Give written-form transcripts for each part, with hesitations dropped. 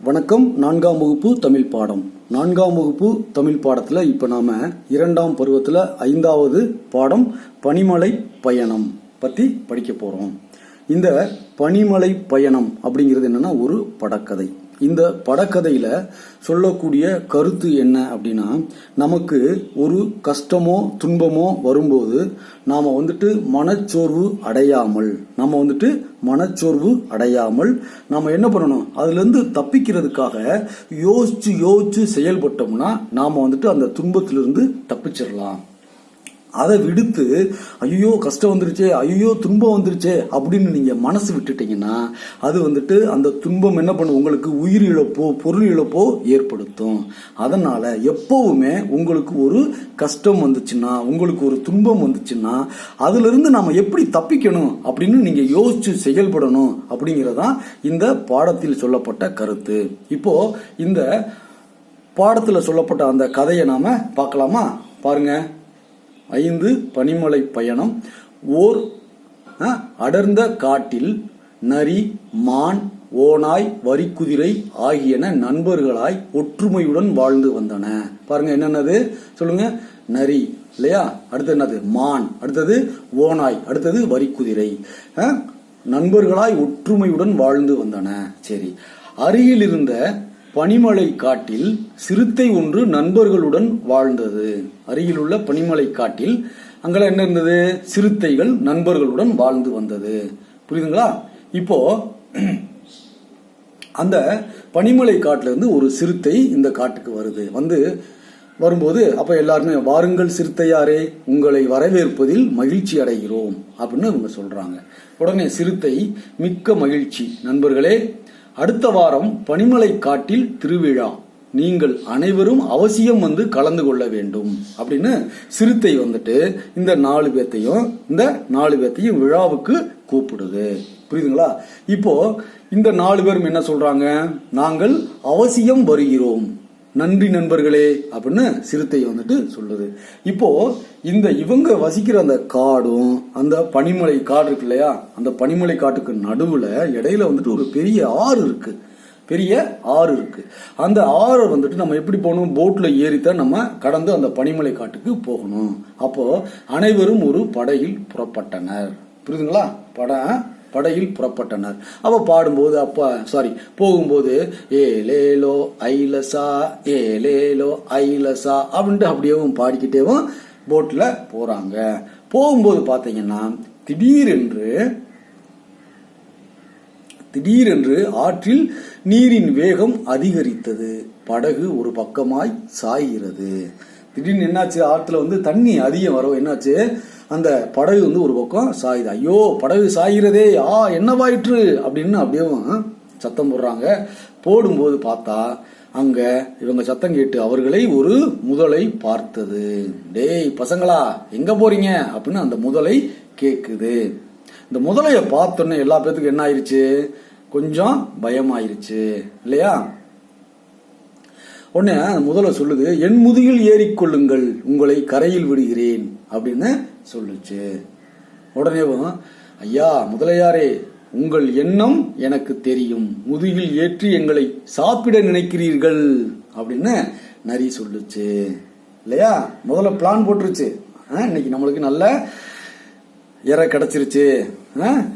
வணக்கம். 4ஆம் வகுப்பு தமிழ் பாடம். 4ஆம் வகுப்பு தமிழ் பாடத்துல இப்ப நாம 2ஆம் பருவத்துல 5வது பாடம் பனிமலை பயணம் பத்தி படிக்க போறோம். இந்த பனிமலை பயணம் அப்படிங்கிறது என்னன்னா ஒரு படக்கதை. இந்த படக்கதையில சொல்லக்கூடிய கருத்து என்ன அப்படின்னா, நமக்கு ஒரு கஷ்டமோ துன்பமோ வரும்போது நாம மனச்சோர்வு அடையாமல் நாம என்ன பண்ணணும், அதுல இருந்து தப்பிக்கிறதுக்காக யோசிச்சு செயல்பட்டோம்னா நாம அந்த துன்பத்திலிருந்து தப்பிச்சிடலாம். அதை விடுத்து ஐயோ கஷ்டம் வந்துருச்சே, ஐயோ துன்பம் வந்துருச்சே அப்படின்னு நீங்க மனசு விட்டுட்டீங்கன்னா அது அந்த துன்பம் என்ன பண்ணும், உங்களுக்கு உயிர் இழப்போ பொருள் இழப்போ ஏற்படுத்தும். அதனால எப்பவுமே உங்களுக்கு ஒரு கஷ்டம் வந்துச்சுன்னா, உங்களுக்கு ஒரு துன்பம் வந்துச்சுன்னா அதுல இருந்து நாம எப்படி தப்பிக்கணும் அப்படின்னு நீங்க யோசிச்சு செயல்படணும் அப்படிங்கறதான் இந்த பாடத்தில் சொல்லப்பட்ட கருத்து. இப்போ இந்த பாடத்துல சொல்லப்பட்ட அந்த கதையை நாம பார்க்கலாமா? பாருங்க. 5 பனிமலை பயணம். ஓர் அடர்ந்த காட்டில் நரி, மான், ஓநாய், வரிக்குதிரை ஆகியன நண்பர்களாய் ஒற்றுமையுடன் வாழ்ந்து வந்தன. பாருங்க, என்னன்னது சொல்லுங்க. நரி இல்லையா, அடுத்தது என்னது மான், அடுத்தது ஓநாய், அடுத்தது வரிக்குதிரை, நண்பர்களாய் ஒற்றுமையுடன் வாழ்ந்து வந்தன. சரி, அருகில் இருந்த பனிமலை காட்டில் சிறுத்தை ஒன்று நண்பர்களுடன் வாழ்ந்தது. அருகில் உள்ள பனிமலை காட்டில் அங்கெல்லாம் என்ன இருந்தது, சிறுத்தைகள் நண்பர்களுடன் வாழ்ந்து வந்தது. புரியுதுங்களா? இப்போ அந்த பனிமலை காட்டுல இருந்து ஒரு சிறுத்தை இந்த காட்டுக்கு வரும்போது அப்ப எல்லாருமே வாருங்கள் சிறுத்தையாரே, உங்களை வரவேற்பதில் மகிழ்ச்சி அடைகிறோம் அப்படின்னு இவங்க சொல்றாங்க. உடனே சிறுத்தை மிக்க மகிழ்ச்சி, நண்பர்களே, அடுத்த வாரம் பனிமலை காட்டில் திருவிழா, நீங்கள் அனைவரும் அவசியம் கலந்து கொள்ள வேண்டும் அப்படின்னு சிறுத்தை இந்த 4 பேத்தையும் விழாவுக்கு கூப்பிடுது. புரியுதுங்களா? இப்போ இந்த 4 பேரும் என்ன சொல்றாங்க, நாங்கள் அவசியம் வருகிறோம், நன்றி நண்பர்களே அப்படின்னு சிறுத்தை சொல்லுது. இப்போ இவங்க வசிக்கிற அந்த காடும், அந்த பனிமலை காடு இருக்கு இல்லையா, அந்த பனிமலை காட்டுக்கு நடுவுல இடையில ஒரு பெரிய ஆறு இருக்கு. அந்த ஆறு நம்ம எப்படி போகணும், போட்ல ஏறித்தான் நம்ம கடந்து அந்த பனிமலை காட்டுக்கு போகணும். அப்போ அனைவரும் ஒரு படகில் புறப்பட்டனர். புரியுதுங்களா? படகில் புறப்பட்டனர். போகும்போது ஏலேலோ ஐலசா ஏலேலோ ஐலசா அப்படின்ட்டு அப்படியேவும் பாடிக்கிட்டேவும் போட்ல போறாங்க. போகும்போது பாத்தீங்கன்னா திடீரென்று ஆற்றில் நீரின் வேகம் அதிகரித்தது. படகு ஒரு பக்கமாய் சாய்கிறது. திடீர்னு என்னாச்சு, ஆற்றுல தண்ணி அதிகம் வரும். என்னாச்சு, அந்த படகு ஒரு பக்கம் சாயுது. ஐயோ படகு சாகிறதே, என்னவாயிற்று அப்படின்னு அப்படியே சத்தம் போடுறாங்க. போடும்போது பார்த்தா அங்க இவங்க சத்தம் கேட்டு அவர்களை ஒரு முதலை பார்த்தது. டேய் பசங்களா, எங்க போறீங்க அப்படின்னு அந்த முதலை கேக்குது. இந்த முதலைய பார்த்தோன்னே எல்லா பேத்துக்கும் என்ன ஆயிருச்சு, கொஞ்சம் பயமாயிருச்சு இல்லையா? உடனே முதல்ல சொல்லுது, என் முதுகில் ஏறிக்கொள்ளுங்கள், உங்களை கரையில் விடுகிறேன் அப்படின்னு சொல்லுச்சு. உடனே ஐயா முதலையாரே, உங்கள் எண்ணம் எனக்கு தெரியும், முதுகில் ஏற்றி எங்களை சாப்பிட நினைக்கிறீர்கள் அப்படின்னு நரி சொல்லுச்சு இல்லையா? முதல்ல பிளான் போட்டுருச்சு. இன்னைக்கு நம்மளுக்கு நல்ல இறை கிடைச்சிருச்சு,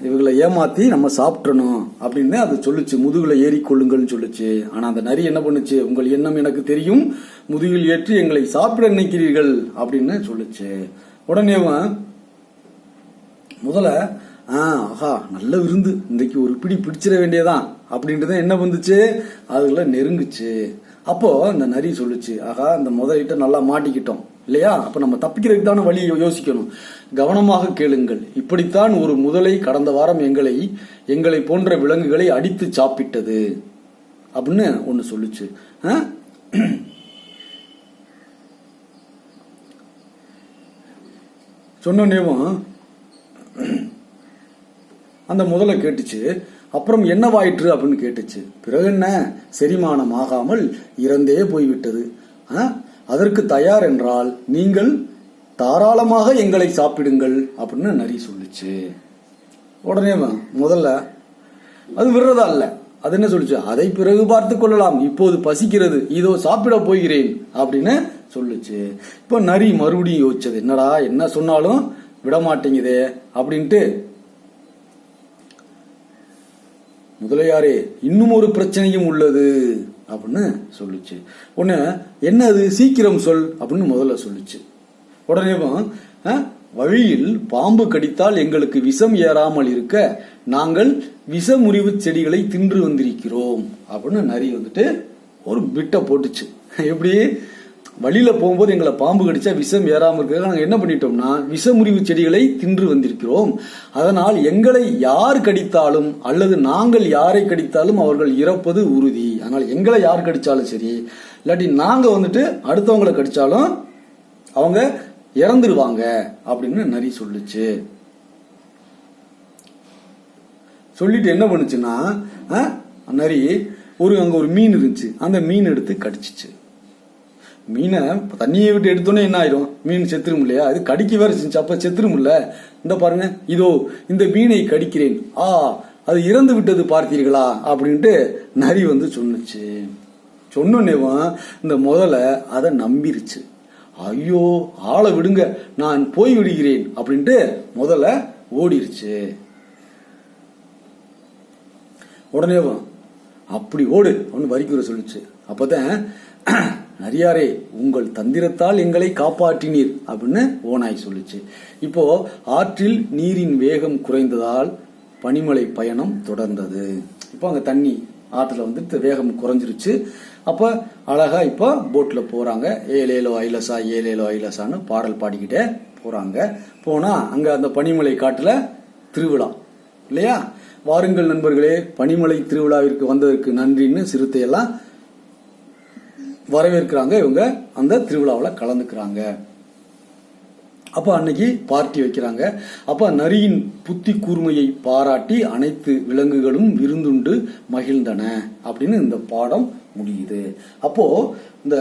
இவங்களை ஏமாத்தி நம்ம சாப்பிடணும் அப்படின்னு அது சொல்லுச்சு. முதுகுல ஏறிக்கொள்ளுங்கள்னு சொல்லுச்சு. ஆனா அந்த நரி என்ன பண்ணுச்சு, உங்கள் எண்ணம் எனக்கு தெரியும், முதுகில் ஏற்றி எங்களை சாப்பிட நினைக்கிறீர்கள் அப்படின்னு சொல்லுச்சு. உடனே முதல்ல ஆஹா நல்ல விருந்து, இன்றைக்கு ஒரு பிடி பிடிச்சிட வேண்டியதான் அப்படின்ட்டு என்ன வந்துச்சு, அதுல நெருங்குச்சு. அப்போ இந்த நரி சொல்லுச்சு, ஆகா இந்த முதலிட்ட நல்லா மாட்டிக்கிட்டோம் இல்லையா, அப்ப நம்ம தப்பிக்கிறதுக்கு தானே வழி யோசிக்கணும். கவனமாக கேளுங்கள், இப்படித்தான் ஒரு முதலை கடந்த வாரம் எங்களை போன்ற விலங்குகளை அடித்து சாப்பிட்டது அப்படின்னு ஒண்ணு சொல்லுச்சு. சொன்னேவும் அந்த முதலை கேட்டுச்சு. அப்புறம் என்னவாயிற்று அப்படின்னு கேட்டுச்சு. பிறகு என்ன, செரிமானம் ஆகாமல் இறந்தே போய்விட்டது. அதற்கு தயார் என்றால் நீங்கள் தாராளமாக எங்களை சாப்பிடுங்கள் அப்படின்னு நரி சொல்லுச்சு. உடனே முதல்ல அது விடுறதா இல்ல, அது என்ன சொல்லுச்சு, அதை பிறகு பார்த்து கொள்ளலாம், இப்போது பசிக்கிறது, இதோ சாப்பிட போகிறேன் அப்படின்னு சொல்லுச்சு. இப்ப நரி மறுபடியும் யோசிச்சது, என்னடா என்ன சொன்னாலும் விட மாட்டேங்குதே அப்படின்ட்டு, முதலையாரே இன்னும் ஒரு பிரச்சனையும் உள்ளது அப்படின்னு சொல்லுச்சு. உடனே என்ன அது, சீக்கிரம் சொல் அப்படின்னு முதல்ல சொல்லுச்சு. உடனே வழியில் பாம்பு கடித்தால் எங்களுக்கு விஷம் ஏறாமல் இருக்க நாங்கள் விஷமுறிவு செடிகளை தின்று வந்திருக்கிறோம் அப்படின்னு நரி வந்துட்டு ஒரு பிட்டை போட்டுச்சு. எப்படி, வழியில போகும்போது எங்களை பாம்பு கடிச்சா விஷம் ஏறாம இருக்க நாங்க என்ன பண்ணிட்டோம்னா விஷமுறிவு செடிகளை தின்று வந்திருக்கிறோம், அதனால் எங்களை யார் கடித்தாலும் அல்லது நாங்கள் யாரை கடித்தாலும் அவர்கள் இறப்பது உறுதி, அதனால் எங்களை யார் கடிச்சாலும் சரி இல்லாட்டி நாங்க வந்துட்டு அடுத்தவங்களை கடிச்சாலும் அவங்க இறந்துருவாங்க அப்படின்னு நரி சொல்லுச்சு. சொல்லிட்டு என்ன பண்ணுச்சுன்னா, நரி அங்க ஒரு மீன் இருந்துச்சு, அந்த மீன் எடுத்து கடிச்சிச்சு. மீனை தண்ணியை விட்டு எடுத்தோன்னே என்ன ஆயிரும், மீன் செத்துரும் இல்லையா, அது கடிக்க வேற செஞ்சு, அப்ப செத்துரும் இல்ல. இந்த பாருங்க, இதோ இந்த மீனை கடிக்கிறேன், அது இறந்து விட்டது பார்த்தீர்களா அப்படின்ட்டு நரி சொன்னுச்சு. சொன்னோன்னேவன் இந்த முதல்ல அதை நம்பிருச்சு. ஐயோ ஆளை விடுங்க, நான் போய் விடுகிறேன் அப்படின்ட்டு முதல்ல ஓடிருச்சு. உடனே அப்படி ஓடு ஒன்னு வரிக்குற சொல்லுச்சு. அப்பதான், நரியாரே உங்கள் தந்திரத்தால் எங்களை காப்பாற்றினீர் அப்படின்னு ஓநாய் சொல்லுச்சு. இப்போ ஆற்றில் நீரின் வேகம் குறைந்ததால் பனிமலை பயணம் தொடர்ந்தது. இப்போ அங்க தண்ணி ஆற்றுல வேகம் குறைஞ்சிருச்சு. அப்ப அழகா இப்ப போட்ல போறாங்க, ஏலேலோ ஐலசா ஏலேலோ ஐலசான்னு பாடல் பாடிக்கிட்டே போறாங்க. போனா அங்க அந்த பனிமலை காட்டுல திருவிழா இல்லையா, வாருங்கள் நண்பர்களே பனிமலை திருவிழாவிற்கு வந்ததற்கு நன்றின்னு சிறுத்தையெல்லாம் வரவேற்கிறாங்க. இவங்க அந்த திருவிழாவில் கலந்துக்கிறாங்க. அப்ப அன்னைக்கு பார்ட்டி வைக்கிறாங்க. அப்ப நரியின் புத்தி கூர்மையை பாராட்டி அனைத்து விலங்குகளும் விருந்துண்டு மகிழ்ந்தன அப்படின்னு இந்த பாடம் முடியுது. அப்போ இந்த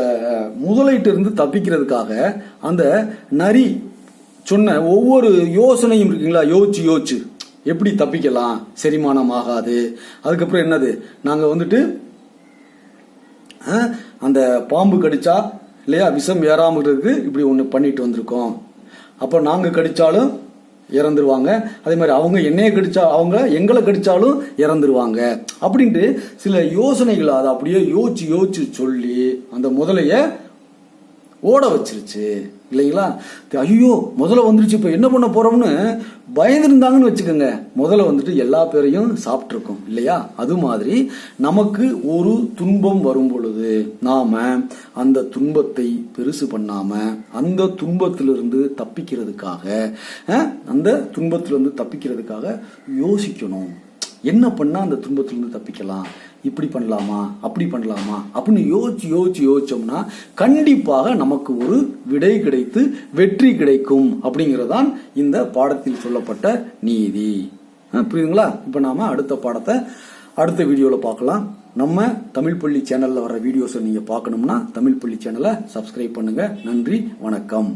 முதலைட்டு இருந்து தப்பிக்கிறதுக்காக அந்த நரி சொன்ன ஒவ்வொரு யோசனையும் இருக்குங்களா, யோசிச்சு எப்படி தப்பிக்கலாம், செரிமானம் ஆகாது, அதுக்கப்புறம் என்னது, நாங்க அந்த பாம்பு கடிச்சா இல்லையா விஷம் ஏறாமல் இருக்கு, இப்படி ஒண்ணு பண்ணிட்டு வந்திருக்கோம், அப்ப நாங்க கடிச்சாலும் இறந்துருவாங்க, அதே மாதிரி அவங்க என்னைய கடிச்சா அவங்க எங்களை கடிச்சாலும் இறந்துருவாங்க அப்படின்ட்டு சில யோசனைகள் அதை அப்படியே யோசிச்சு சொல்லி அந்த முதலைய ஓட வச்சிருச்சு இல்லைங்களா. ஐயோ முதல்ல வந்துருச்சு, இப்ப என்ன பண்ண போறோம்னு பயந்துருந்தாங்கன்னு வச்சுக்கோங்க, முதல்ல எல்லா பேரையும் சாப்பிட்டுருக்கோம் இல்லையா. அது மாதிரி நமக்கு ஒரு துன்பம் வரும் பொழுது நாம அந்த துன்பத்தை பெருசு பண்ணாம அந்த துன்பத்திலிருந்து தப்பிக்கிறதுக்காக யோசிக்கணும். என்ன பண்ணா அந்த துன்பத்திலிருந்து தப்பிக்கலாம், இப்படி பண்ணலாமா அப்படி பண்ணலாமா அப்படின்னு யோசிச்சோம்னா கண்டிப்பாக நமக்கு ஒரு விடை கிடைத்து வெற்றி கிடைக்கும் அப்படிங்கறதான் இந்த பாடத்தில் சொல்லப்பட்ட நீதி. புரியுதுங்களா? இப்ப நாம அடுத்த பாடத்தை அடுத்த வீடியோல பார்க்கலாம். நம்ம தமிழ் பள்ளி சேனல்ல வர வீடியோஸை நீங்க பார்க்கணும்னா தமிழ் பள்ளி சேனலை சப்ஸ்கிரைப் பண்ணுங்க. நன்றி, வணக்கம்.